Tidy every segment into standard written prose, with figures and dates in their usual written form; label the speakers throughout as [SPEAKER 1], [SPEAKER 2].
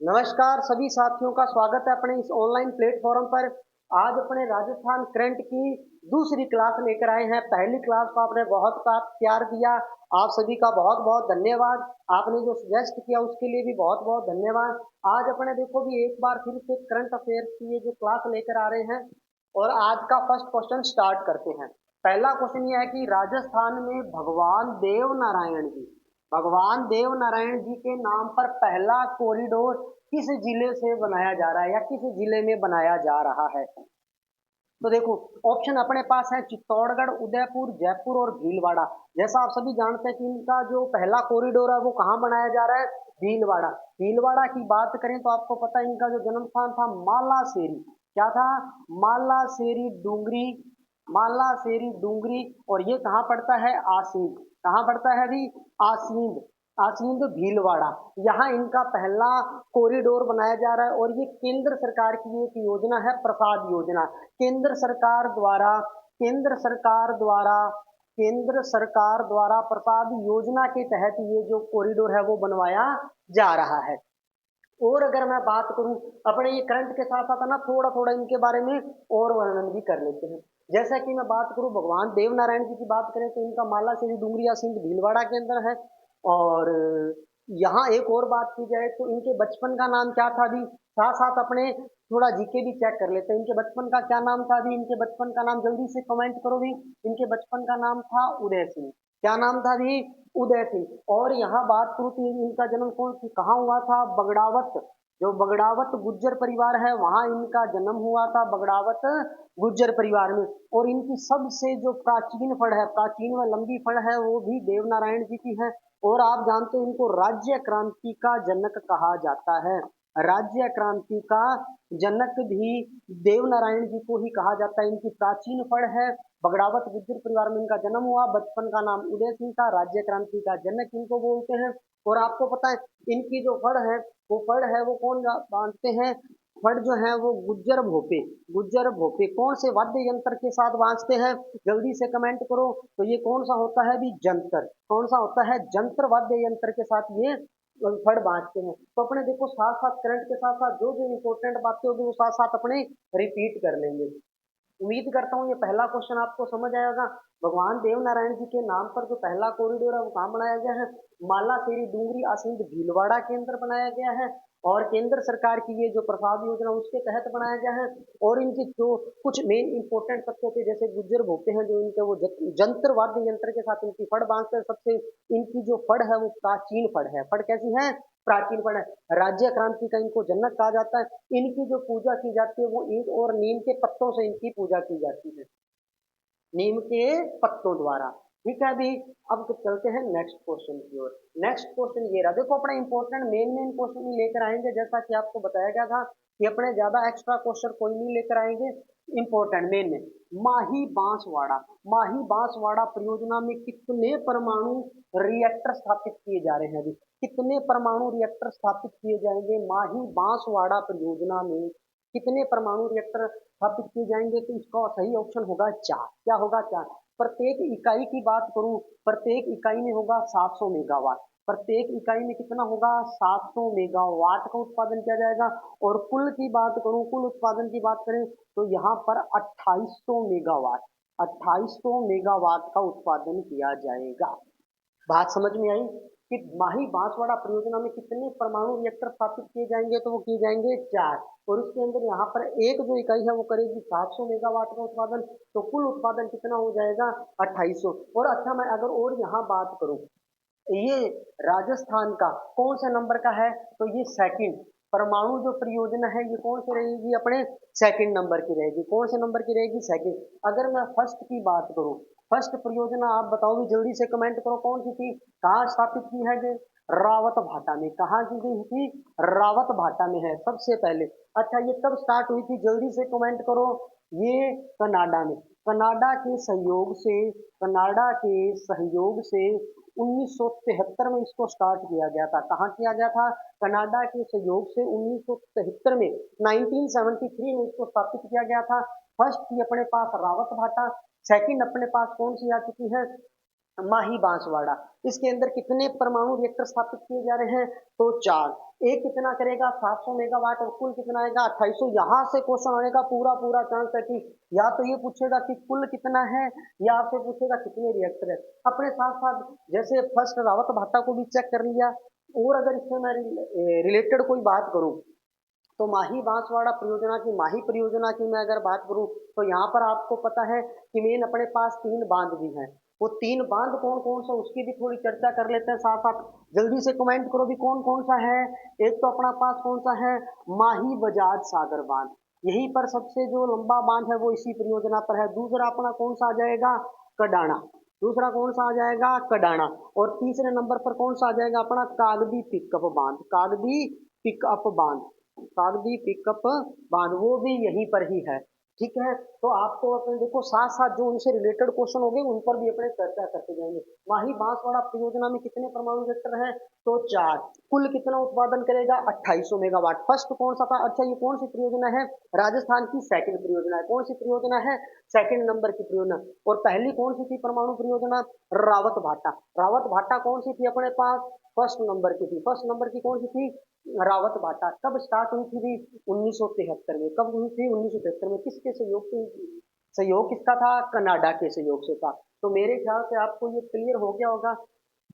[SPEAKER 1] नमस्कार सभी साथियों का स्वागत है अपने इस ऑनलाइन प्लेटफॉर्म पर। आज अपने राजस्थान करंट की दूसरी क्लास लेकर आए हैं। पहली क्लास को आपने बहुत प्यार दिया, आप सभी का बहुत बहुत धन्यवाद। आपने जो सजेस्ट किया उसके लिए भी बहुत बहुत धन्यवाद। आज अपने देखो भी एक बार फिर से करंट अफेयर्स की ये जो क्लास लेकर आ रहे हैं और आज का फर्स्ट क्वेश्चन स्टार्ट करते हैं। पहला क्वेश्चन ये है कि राजस्थान में भगवान देव नारायण जी के नाम पर पहला कॉरिडोर किस जिले से बनाया जा रहा है या किस जिले में बनाया जा रहा है। तो देखो ऑप्शन अपने पास है चित्तौड़गढ़, उदयपुर, जयपुर और भीलवाड़ा। जैसा आप सभी जानते हैं कि इनका जो पहला कॉरिडोर है वो कहाँ बनाया जा रहा है, भीलवाड़ा। भीलवाड़ा की बात करें तो आपको पता है इनका जो जन्म स्थान था मालासेरी, क्या था, मालासेरी डूंगरी, मालासेरी डूंगरी। और ये कहाँ पड़ता है, आसींद। कहाँ पड़ता है अभी, आसींद, आसींद भीलवाड़ा। यहाँ इनका पहला कॉरिडोर बनाया जा रहा है और ये केंद्र सरकार की एक योजना है, प्रसाद योजना। केंद्र सरकार द्वारा केंद्र सरकार द्वारा केंद्र सरकार द्वारा प्रसाद योजना के तहत ये जो कॉरिडोर है वो बनवाया जा रहा है। और अगर मैं बात करूं अपने ये करंट के साथ साथ ना थोड़ा थोड़ा इनके बारे में और वर्णन भी कर लेते हैं। जैसा कि मैं बात करूं भगवान देव नारायण जी की बात करें तो इनका माला श्री डूंगरिया सिंध भीलवाड़ा के अंदर है। और यहाँ एक और बात की जाए तो इनके बचपन का नाम क्या था अभी, साथ साथ अपने थोड़ा जीके भी चेक कर लेते हैं। इनके बचपन का क्या नाम था अभी, इनके बचपन का नाम जल्दी से कमेंट करो भी। इनके बचपन का नाम था उदय सिंह। क्या नाम था अभी, उदय सिंह। और यहाँ बात करूँ तो इनका जन्म कहाँ हुआ था, बगड़ावत। जो बगड़ावत गुज्जर परिवार है वहां इनका जन्म हुआ था, बगड़ावत गुज्जर परिवार में। और इनकी सबसे जो प्राचीन फड़ है, प्राचीन व लंबी फड़ है, वो भी देवनारायण जी की है। और आप जानते हो इनको राज्य क्रांति का जनक कहा जाता है। राज्य क्रांति का जनक भी देवनारायण जी को ही कहा जाता है। इनकी प्राचीन फड़ है, बगड़ावत गुज्जर परिवार में इनका जन्म हुआ, बचपन का नाम उदय सिंह था, राज्य क्रांति का जनक इनको बोलते हैं। और आपको पता है इनकी जो फड़ है वो फड़ है वो कौन बांधते हैं, फड़ जो है वो गुज्जर भोपे। गुज्जर भोपे कौन से वाद्य यंत्र के साथ बांधते हैं, जल्दी से कमेंट करो। तो ये कौन सा होता है भी, जंतर। कौन सा होता है, जंत्र वाद्य यंत्र के साथ ये फड़ बांधते हैं। तो अपने देखो साथ साथ करंट के साथ साथ जो जो इंपॉर्टेंट बातें होगी वो साथ साथ अपने रिपीट कर लेंगे। उम्मीद करता हूँ ये पहला क्वेश्चन आपको समझ आएगा। भगवान देव नारायण जी के नाम पर जो पहला कॉरिडोर है वो कहाँ बनाया गया है, माला तेरी डूंगरी आसिंद भीलवाड़ा के अंदर बनाया गया है। और केंद्र सरकार की ये जो प्रसाद योजना उसके तहत बनाया गया है। और इनकी जो कुछ मेन इंपॉर्टेंट तथ्य थे, जैसे गुज्जर भोपे हैं जो इनके वो जंत्र वाद्य यंत्र के साथ इनकी फड़ बांधते हैं। सबसे इनकी जो फड़ है वो प्राचीन फड़ है। फड़ कैसी है, प्राचीन फड़ है। राज्य क्रांति का इनको जनक कहा जाता है। इनकी जो पूजा की जाती है वो ईंट और नीम के पत्तों से इनकी पूजा की जाती है, नीम के पत्तों द्वारा। ठीक है अभी, अब चलते हैं नेक्स्ट क्वेश्चन की ओर। नेक्स्ट क्वेश्चन ये रहा, देखो अपना इंपॉर्टेंट मेन मेन क्वेश्चन ही लेकर आएंगे। जैसा कि आपको बताया गया था कि अपने ज्यादा एक्स्ट्रा क्वेश्चन कोई नहीं लेकर आएंगे, इंपॉर्टेंट मेन में। माही बांसवाड़ा, माही बांसवाड़ा परियोजना में कितने परमाणु रिएक्टर स्थापित किए जा रहे हैं अभी, कितने परमाणु रिएक्टर स्थापित किए जाएंगे माही बांसवाड़ा परियोजना में, कितने परमाणु रिएक्टर स्थापित किए जाएंगे। तो इसका सही ऑप्शन होगा चार। क्या होगा, चार। प्रत्येक इकाई की बात करूं, प्रत्येक इकाई में होगा 700 मेगावाट। प्रत्येक इकाई में कितना होगा, 700 मेगावाट का उत्पादन किया जाएगा। और कुल की बात करूं, कुल उत्पादन की बात करें तो यहाँ पर 2800 मेगावाट, 2800 मेगावाट का उत्पादन किया जाएगा। बात समझ में आई कि माही बांसवाड़ा परियोजना में कितने परमाणु रिएक्टर स्थापित किए जाएंगे, तो वो किए जाएंगे चार। और उसके अंदर यहाँ पर एक जो इकाई है वो करेगी 700 मेगावाट का उत्पादन। तो कुल उत्पादन कितना हो जाएगा, 2800। और अच्छा मैं अगर और यहाँ बात करूं, ये राजस्थान का कौन से नंबर का है, तो ये सेकंड परमाणु जो परियोजना है ये कौन सी रहेगी, अपने सेकंड नंबर की रहेगी। कौन से नंबर की रहेगी, सेकंड। अगर मैं फर्स्ट की बात करूं, फर्स्ट परियोजना आप बताओ भी, जल्दी से कमेंट करो कौन सी थी, कहाँ स्थापित की है ये, रावत भाटा में। कहाँ की गई थी, रावत भाटा में है सबसे पहले। अच्छा ये कब स्टार्ट हुई थी, जल्दी से कमेंट करो। ये कनाडा में, कनाडा के सहयोग से, कनाडा के सहयोग से 1973 में इसको स्टार्ट किया गया था। कहाँ किया गया था, कनाडा के सहयोग से 1973 में, 1973 में इसको स्थापित किया गया था। फर्स्ट थी अपने पास रावत भाटा, सेकंड अपने पास कौन सी आ चुकी है, माही बांसवाड़ा। इसके अंदर कितने परमाणु रिएक्टर स्थापित किए जा रहे हैं, तो चार। एक कितना करेगा 700 मेगावाट और कुल कितना आएगा 2800। यहाँ से क्वेश्चन आने का पूरा पूरा चांस है कि या तो ये पूछेगा कि कुल कितना है या आपसे पूछेगा कितने रिएक्टर है। अपने साथ साथ जैसे फर्स्ट रावत भाटा को भी चेक कर लिया, और अगर इससे मैं रिलेटेड कोई बात करूं तो माही बांसवाड़ा परियोजना की, माही परियोजना की मैं अगर बात करूं तो यहाँ पर आपको पता है कि मेन अपने पास 3 बांध भी हैं। वो 3 बांध कौन कौन सा उसकी भी थोड़ी चर्चा कर लेते हैं साथ साथ। जल्दी से कमेंट करो भी कौन कौन सा है। एक तो अपना पास कौन सा है, माही बजाज सागर बांध, यहीं पर सबसे जो लंबा बांध है वो इसी परियोजना पर है। दूसरा अपना कौन सा आ जाएगा, कडाना, दूसरा कौन सा आ जाएगा, कडाना। और तीसरे नंबर पर कौन सा आ जाएगा अपना, कागदी पिकअप बांध, कागदी पिकअप बांध, कागदी पिकअप बांध, वो भी यहीं पर ही है। ठीक है, तो आपको अपने देखो साथ साथ जो उनसे रिलेटेड क्वेश्चन हो गए उन पर भी अपने चर्चा करते जाएंगे। माही बांसवाड़ा परियोजना में कितने परमाणु रिएक्टर हैं, तो 4। कुल कितना उत्पादन करेगा 2800 मेगावाट। फर्स्ट कौन सा था, अच्छा ये कौन सी परियोजना है, राजस्थान की सेकंड परियोजना है। कौन सी परियोजना है, सेकंड नंबर की परियोजना। और पहली कौन सी थी परमाणु परियोजना, रावत भाटा। रावत भाटा कौन सी थी अपने पास, फर्स्ट नंबर की थी। फर्स्ट नंबर की कौन सी थी, रावत भाटा। कब स्टार्ट हुई थी 1973 में। कब हुई थी 1973 में। किसके सहयोग से, सहयोग किसका था, कनाडा के सहयोग से था। तो मेरे ख्याल से आपको ये क्लियर हो गया होगा।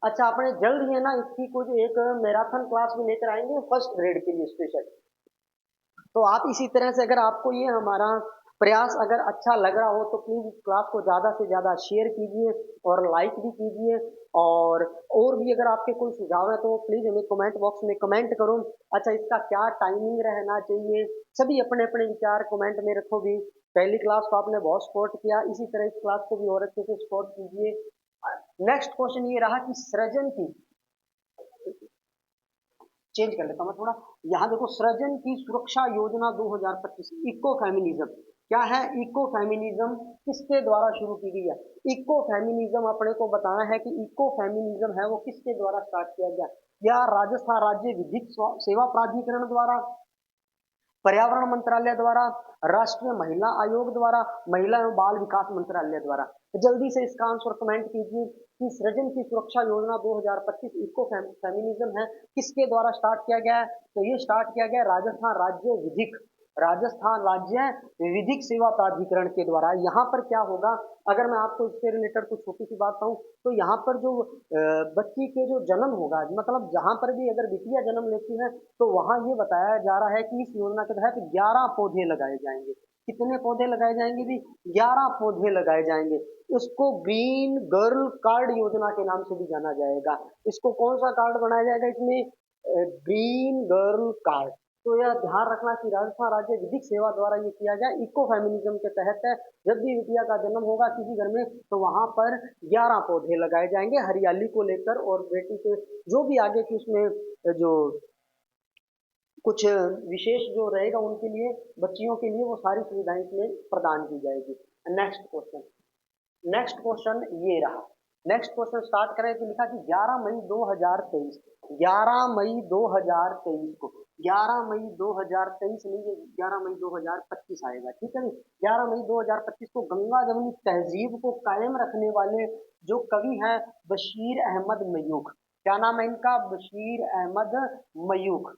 [SPEAKER 1] अच्छा अपने जल्द ही है ना इसकी कुछ एक मैराथन क्लास भी लेकर आएंगे फर्स्ट ग्रेड के लिए स्पेशल। तो आप इसी तरह से अगर आपको ये हमारा प्रयास अगर अच्छा लग रहा हो तो प्लीज इस क्लास को ज्यादा से ज्यादा शेयर कीजिए और लाइक भी कीजिए। और भी अगर आपके कोई सुझाव है तो प्लीज हमें कमेंट बॉक्स में कमेंट करो। अच्छा इसका क्या टाइमिंग रहना चाहिए, सभी अपने अपने विचार कमेंट में रखो भी। पहली क्लास को आपने बहुत सपोर्ट किया, इसी तरह इस क्लास को भी और अच्छे से सपोर्ट कीजिए। नेक्स्ट क्वेश्चन ये रहा कि सृजन की, चेंज कर लेता हूं मैं थोड़ा। यहाँ देखो सृजन की सुरक्षा योजना 2025, इको फेमिनिज्म क्या है, इको फेमिनिज्म किसके द्वारा शुरू की गई है। इको फेमिनिज्म अपने को बताना है कि इको फेमिनिज्म है वो किसके द्वारा स्टार्ट किया गया। या राजस्थान राज्य विधिक सेवा प्राधिकरण द्वारा, पर्यावरण मंत्रालय द्वारा, राष्ट्रीय महिला आयोग द्वारा, महिला एवं बाल विकास मंत्रालय द्वारा। जल्दी से इसका आंसर कमेंट कीजिए कि सृजन की सुरक्षा योजना 2025 इको फेमिनिज्म है किसके द्वारा स्टार्ट किया गया है। तो ये स्टार्ट किया गया राजस्थान राज्य विधिक, राजस्थान राज्य विधिक सेवा प्राधिकरण के द्वारा। यहाँ पर क्या होगा, अगर मैं आपको इससे रिलेटेड कुछ छोटी सी बात कहूँ तो यहाँ पर जो बच्ची के जो जन्म होगा, मतलब जहाँ पर भी अगर बिटिया जन्म लेती है तो वहाँ ये बताया जा रहा है कि इस योजना के तहत 11 पौधे लगाए जाएंगे। कितने पौधे लगाए जाएंगे भी, 11 पौधे लगाए जाएंगे। इसको ग्रीन गर्ल कार्ड योजना के नाम से भी जाना जाएगा। इसको कौन सा कार्ड बनाया जाएगा इसमें, ग्रीन गर्ल कार्ड। तो यह ध्यान रखना कि राजस्थान राज्य विधिक सेवा द्वारा ये किया गया इको फेमिनिज्म के तहत है। जब भी बिटिया का जन्म होगा किसी घर में तो वहां पर 11 पौधे लगाए जाएंगे हरियाली को लेकर, और बेटी के जो भी आगे की उसमें जो कुछ विशेष जो रहेगा उनके लिए, बच्चियों के लिए वो सारी सुविधाएं इसमें प्रदान की जाएगी। नेक्स्ट क्वेश्चन, नेक्स्ट क्वेश्चन ये रहा। नेक्स्ट क्वेश्चन स्टार्ट करें तो लिखा कि 11 मई 2023, 11 मई 2023 को, 11 मई 2023 नहीं, ये 11 मई 2025 आएगा। ठीक है नहीं, 11 मई 2025 को गंगा जमुनी तहजीब को कायम रखने वाले जो कवि हैं बशीर अहमद मयूख, क्या नाम है इनका, बशीर अहमद मयूख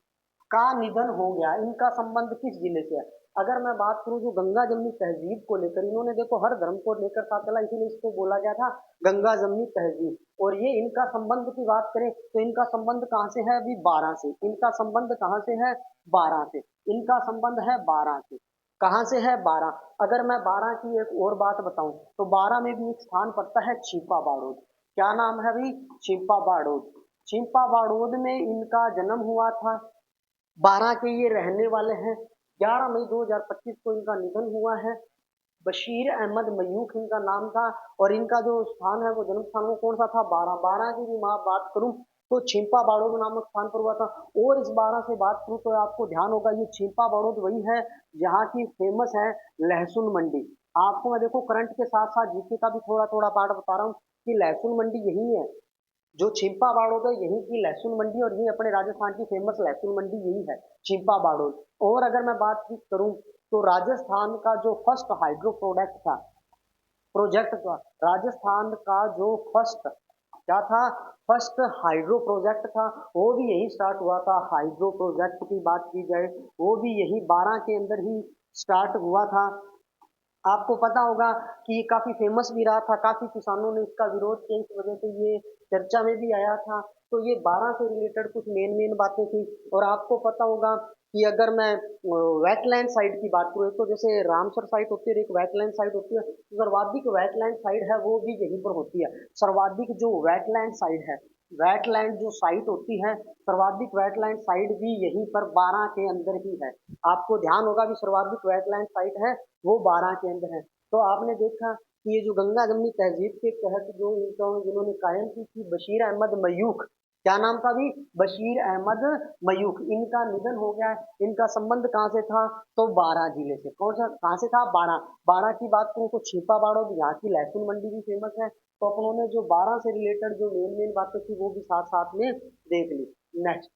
[SPEAKER 1] का निधन हो गया। इनका संबंध किस जिले से है। अगर मैं बात करूं जो गंगा जमुनी तहजीब को लेकर, इन्होंने देखो हर धर्म को लेकर साथ चला, इसीलिए इसको बोला गया था गंगा जमुनी तहजीब। और ये इनका संबंध की बात करें तो इनका संबंध कहाँ से है अभी, 12 से। इनका संबंध कहाँ से है, 12 से। इनका संबंध है 12 से। कहाँ से है, 12। अगर मैं 12 की एक और बात बताऊं तो 12 में भी एक स्थान पड़ता है छिपा बाड़ोद। क्या नाम है अभी, छिपा बाड़ोद। छिपा बाड़ोद में इनका जन्म हुआ था। 12 के ये रहने वाले हैं। 11 मई 2025 को इनका निधन हुआ है। बशीर अहमद मयूख इनका नाम था। और इनका जो स्थान है वो जन्म स्थान वो कौन सा था, 12। 12 की भी मैं बात करूं तो छिंपा बाड़ोद नामक स्थान पर हुआ था। और इस 12 से बात करूं तो आपको ध्यान होगा ये छिंपा बाड़ोद वही है जहाँ की फेमस है लहसुन मंडी। आपको मैं देखो करंट के साथ साथ जीके का भी थोड़ा थोड़ा पार्ट बता रहा हूँ कि लहसुन मंडी यही है जो छिंपा बाड़ोद है, यही की लहसुन मंडी, और ये अपने राजस्थान की फेमस लहसुन मंडी यही है छिंपा बाड़ोद। और अगर मैं बात करूं तो राजस्थान का जो फर्स्ट हाइड्रो प्रोडक्ट था, प्रोजेक्ट था, राजस्थान का जो फर्स्ट क्या था, फर्स्ट हाइड्रो प्रोजेक्ट था, वो भी यही स्टार्ट हुआ था। हाइड्रो प्रोजेक्ट की बात की जाए वो भी यही 12 के अंदर ही स्टार्ट हुआ था। आपको पता होगा कि ये काफी फेमस भी रहा था, काफी किसानों ने इसका विरोध किया, इस वजह से ये चर्चा में भी आया था। तो ये 12 से रिलेटेड कुछ मेन मेन बातें थी। और आपको पता होगा कि अगर मैं वेटलैंड साइड की बात करूँ, तो जैसे रामसर साइट होती है और एक वेटलैंड साइट होती है, तो सर्वाधिक वेटलैंड साइड है वो भी यहीं पर होती है। सर्वाधिक जो वेटलैंड साइड है, वेटलैंड जो साइट होती है, सर्वाधिक वेटलैंड साइट भी यहीं पर 12 के अंदर ही है। आपको ध्यान होगा कि सर्वाधिक वेटलैंड साइट है वो 12 के अंदर है। तो आपने देखा कि ये जो गंगा जमनी तहजीब के तहत जो इनको जिन्होंने कायम की थी, बशीर अहमद मयूख, क्या नाम था भी, बशीर अहमद मयूख, इनका निधन हो गया है। इनका संबंध कहाँ से था, तो 12 जिले से। कौन सा, कहाँ से था, 12। 12 की बात करूँ तो छिपा बाड़ो, यहाँ की लहसुन मंडी भी फेमस है। तो अपनों ने जो 12 से रिलेटेड जो मेन मेन बातें थी वो भी साथ साथ में देख ली। नेक्स्ट,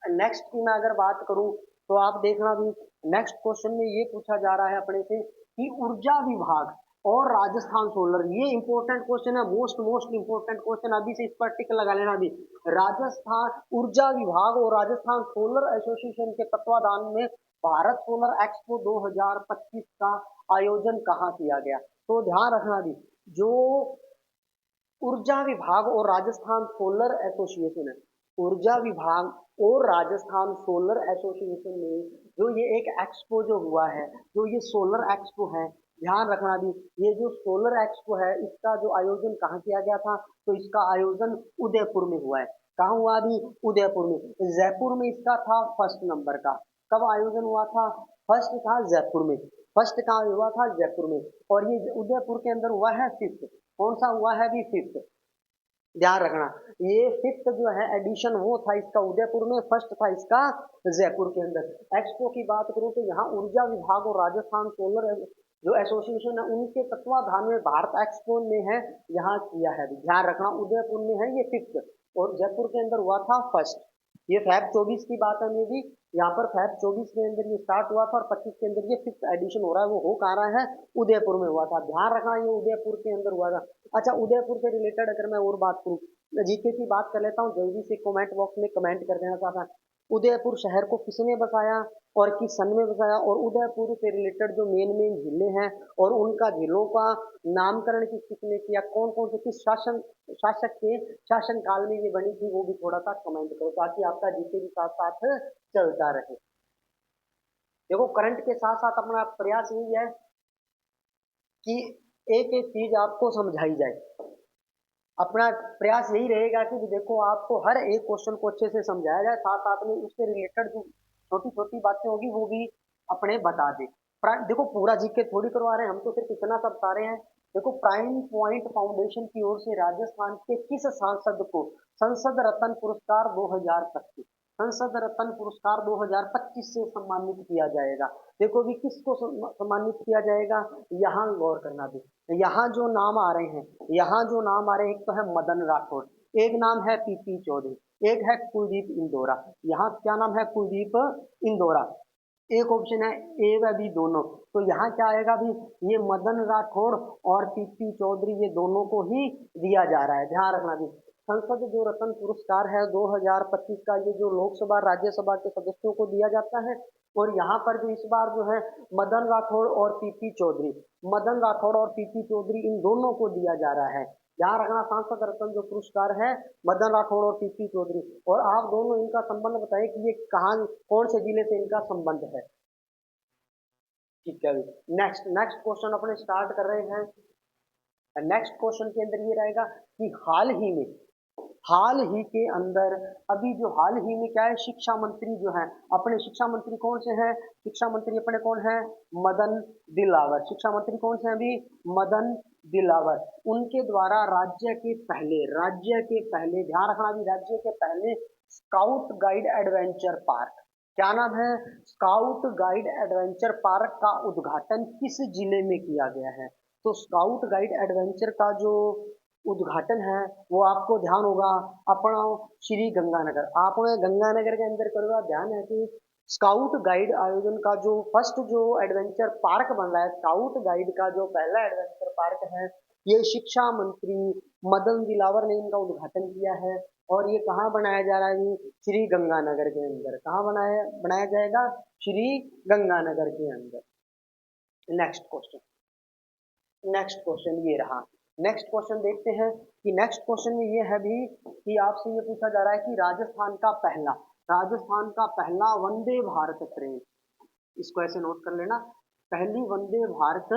[SPEAKER 1] नेक्स्ट की मैं अगर बात करूं तो आप देखना भी, नेक्स्ट क्वेश्चन में ये पूछा जा रहा है अपने से कि ऊर्जा विभाग और राजस्थान सोलर, ये इंपॉर्टेंट क्वेश्चन है, मोस्ट मोस्ट इंपॉर्टेंट क्वेश्चन, अभी से इस पर टिक लगा लेना भी। राजस्थान ऊर्जा विभाग और राजस्थान सोलर एसोसिएशन के तत्वाधान में भारत सोलर एक्सपो 2025 का आयोजन कहाँ किया गया, तो ध्यान रखना भी, जो ऊर्जा विभाग और राजस्थान सोलर एसोसिएशन है, ऊर्जा विभाग और राजस्थान सोलर एसोसिएशन में जो ये एक एक्सपो जो हुआ है, जो ये सोलर एक्सपो है, ध्यान रखना भी, ये जो सोलर एक्सपो है इसका जो आयोजन कहाँ किया गया था, तो इसका आयोजन उदयपुर में हुआ है। कहाँ हुआ अभी, उदयपुर में। जयपुर में इसका था फर्स्ट नंबर का। कब आयोजन हुआ था, फर्स्ट था जयपुर में। फर्स्ट कहाँ हुआ था, जयपुर में। और ये उदयपुर के अंदर हुआ है फिफ्थ। कौन सा हुआ है अभी, फिफ्थ। ध्यान रखना, ये फिफ्थ जो है एडिशन वो था इसका उदयपुर में, फर्स्ट था इसका जयपुर के अंदर। एक्सपो की बात करूं तो यहाँ ऊर्जा विभाग और राजस्थान सोलर जो एसोसिएशन है उनके तत्वाधान में भारत एक्सपो में है, यहाँ किया है। ध्यान रखना, उदयपुर में है ये फिफ्थ और जयपुर के अंदर हुआ था फर्स्ट। ये फैब 24 की बात है, मेरी यहाँ पर फैब 24 के अंदर ये स्टार्ट हुआ था और 25 के अंदर ये फिफ्थ एडिशन हो रहा है। वो हो कहाँ रहा है, उदयपुर में हुआ था। ध्यान रखना, ये उदयपुर के अंदर हुआ था। अच्छा, उदयपुर से रिलेटेड अगर मैं और बात करूँ, जीके की बात कर लेता हूँ, जल्दी से कमेंट बॉक्स में कमेंट कर देना चाहता है। उदयपुर शहर को किसने बसाया और किस सन में बसाया, और उदयपुर से रिलेटेड जो मेन मेन झीलें हैं और उनका झीलों का नामकरण किस किसने किया, कौन कौन से किस शासक के शासन काल में ये बनी थी, वो भी थोड़ा सा कमेंट करो ताकि आपका जीके भी साथ साथ चलता रहे। देखो, करंट के साथ साथ अपना प्रयास यही है कि एक एक चीज आपको समझाई जाए। अपना प्रयास यही रहेगा कि देखो आपको हर एक क्वेश्चन को अच्छे से समझाया जाए, साथ साथ में उससे रिलेटेड जो छोटी छोटी बातें होगी वो भी अपने बता दे। देखो, पूरा जीके थोड़ी करवा रहे हैं हम, तो सिर्फ इतना सब बता रहे हैं। देखो, प्राइम पॉइंट फाउंडेशन की ओर से राजस्थान के किस सांसद को संसद रत्न पुरस्कार 2025, संसद रत्न पुरस्कार 2025 से सम्मानित किया जाएगा। देखो भी किसको सम्मानित किया जाएगा, यहाँ गौर करना भी। यहाँ जो नाम आ रहे हैं, यहाँ जो नाम आ रहे हैं, एक तो है मदन राठौड़, एक नाम है पीपी चौधरी, एक है कुलदीप इंदौरा। यहाँ क्या नाम है, कुलदीप इंदौरा। एक ऑप्शन है ए व बी दोनों। तो यहाँ क्या आएगा भी, ये मदन राठौड़ और पीपी चौधरी, ये दोनों को ही दिया जा रहा है। ध्यान रखना भी, संसद जो रत्न पुरस्कार है 2025 का, ये जो लोकसभा राज्यसभा के सदस्यों को दिया जाता है। और यहाँ पर जो इस बार जो है मदन राठौड़ और पीपी चौधरी, मदन राठौड़ और पीपी चौधरी, इन दोनों को दिया जा रहा है। ध्यान रखना, सांसद रत्न जो पुरस्कार है मदन राठौड़ और पीपी चौधरी। और आप दोनों इनका संबंध बताइए कि ये कहाँ, कौन से जिले से इनका संबंध है। ठीक है, नेक्स्ट नेक्स्ट क्वेश्चन अपने स्टार्ट कर रहे हैं। नेक्स्ट क्वेश्चन के अंदर ये रहेगा कि हाल ही के अंदर, अभी जो हाल ही में क्या है, शिक्षा मंत्री जो है अपने, शिक्षा मंत्री कौन से हैं, शिक्षा मंत्री अपने कौन है, मदन दिलावर। शिक्षा मंत्री कौन से हैं अभी, मदन दिलावर। उनके द्वारा राज्य के पहले, ध्यान रखना भी, राज्य के पहले स्काउट गाइड एडवेंचर पार्क, क्या नाम है, स्काउट गाइड एडवेंचर पार्क का उद्घाटन किस जिले में किया गया है। तो स्काउट गाइड एडवेंचर का जो उद्घाटन है वो आपको ध्यान होगा अपना श्री गंगानगर, आपने गंगानगर के अंदर करोगा। ध्यान है कि स्काउट गाइड आयोजन का जो फर्स्ट जो एडवेंचर पार्क बन रहा है, स्काउट गाइड का जो पहला एडवेंचर पार्क है, ये शिक्षा मंत्री मदन दिलावर ने इनका उद्घाटन किया है और ये कहाँ बनाया जा रहा है जी? श्री गंगानगर के अंदर। कहाँ बनाया बनाया जाएगा? श्री गंगानगर के अंदर। नेक्स्ट क्वेश्चन, नेक्स्ट क्वेश्चन ये रहा। नेक्स्ट क्वेश्चन देखते हैं कि नेक्स्ट क्वेश्चन में ये है भी कि आपसे ये पूछा जा रहा है कि राजस्थान का पहला वंदे भारत ट्रेन, इसको ऐसे नोट कर लेना, पहली Vande Bharat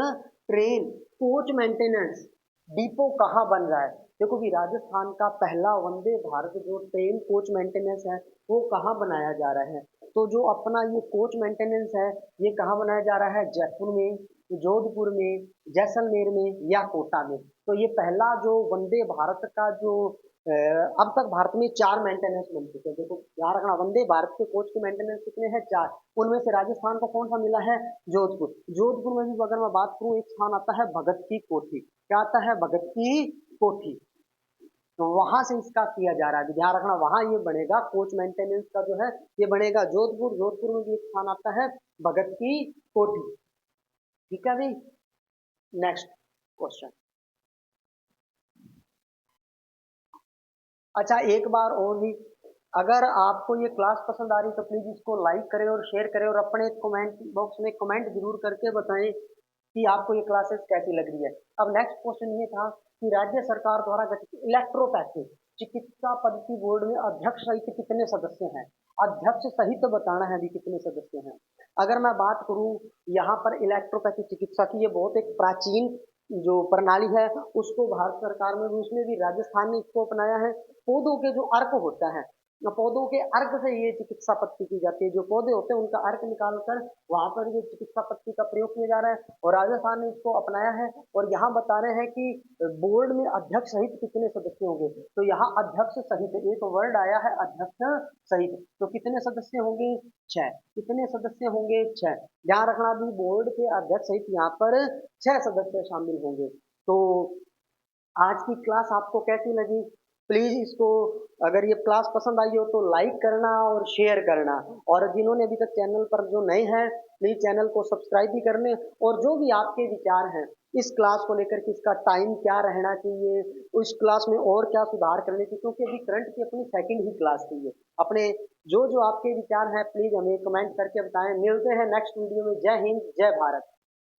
[SPEAKER 1] train coach maintenance depot कहाँ बन रहा है? देखो कि राजस्थान का पहला वंदे भारत जो ट्रेन कोच मेंटेनेंस है वो कहाँ बनाया जा रहा है? तो जो अपना ये कोच मेंटेनेंस है ये कहाँ बनाया जा रहा है? जयपुर में, जोधपुर में, जैसलमेर में या कोटा में। तो ये पहला जो वंदे भारत का जो अब तक भारत में 4 मेंटेनेंस बन चुके हैं। देखो याद रखना, वंदे भारत के कोच के मेंटेनेंस कितने हैं? 4। उनमें से राजस्थान को कौन सा मिला है? जोधपुर। जोधपुर में भी अगर मैं बात करूं एक स्थान आता है भगत की कोठी। क्या आता है? भगत की कोठी। तो वहां से इसका किया जा रहा है, ध्यान रखना वहां ये बनेगा कोच मेंटेनेंस का जो है ये बनेगा जोधपुर। जोधपुर में भी एक स्थान आता है भगत की कोठी। ठीक है भाई। Next question. अच्छा एक बार और भी, अगर आपको ये क्लास पसंद आ रही तो प्लीज इसको लाइक करें और शेयर करें और अपने कमेंट बॉक्स में कमेंट जरूर करके बताएं कि आपको ये क्लासेस कैसी लग रही है। अब नेक्स्ट क्वेश्चन ये था कि राज्य सरकार द्वारा गठित इलेक्ट्रोपैथी चिकित्सा पद्धति बोर्ड में अध्यक्ष सहित कितने सदस्य हैं? अध्यक्ष सहित बताना है भी कितने सदस्य हैं। अगर मैं बात करूं यहाँ पर इलेक्ट्रोपैथी चिकित्सा की, ये बहुत एक प्राचीन जो प्रणाली है उसको भारत सरकार में भी, उसमें भी राजस्थान ने इसको अपनाया है। पौधों के जो अर्क होता है, पौधों के अर्क से ये चिकित्सा पत्ती की जाती है। जो पौधे होते हैं उनका अर्क निकालकर वहां पर ये चिकित्सा पत्ती का प्रयोग किया जा रहा है और राजस्थान ने इसको अपनाया है। और यहाँ बता रहे हैं कि बोर्ड में अध्यक्ष सहित कितने सदस्य होंगे। तो यहाँ अध्यक्ष सहित एक वर्ड आया है, अध्यक्ष सहित, तो कितने सदस्य होंगे? 6। कितने सदस्य होंगे? 6। ध्यान रखना भी बोर्ड के अध्यक्ष सहित यहाँ पर 6 सदस्य शामिल होंगे। तो आज की क्लास आपको कैसी लगी? प्लीज इसको, अगर ये क्लास पसंद आई हो तो लाइक करना और शेयर करना, और जिन्होंने अभी तक चैनल पर जो नए हैं प्लीज चैनल को सब्सक्राइब भी कर लें। और जो भी आपके विचार हैं इस क्लास को लेकर के, इसका टाइम क्या रहना चाहिए, उस क्लास में और क्या सुधार करने चाहिए, क्योंकि अभी करंट की अपनी सेकंड ही क्लास थी ये। अपने जो जो आपके विचार हैं प्लीज हमें कमेंट करके बताएं। मिलते हैं नेक्स्ट वीडियो में। जय हिंद, जय भारत।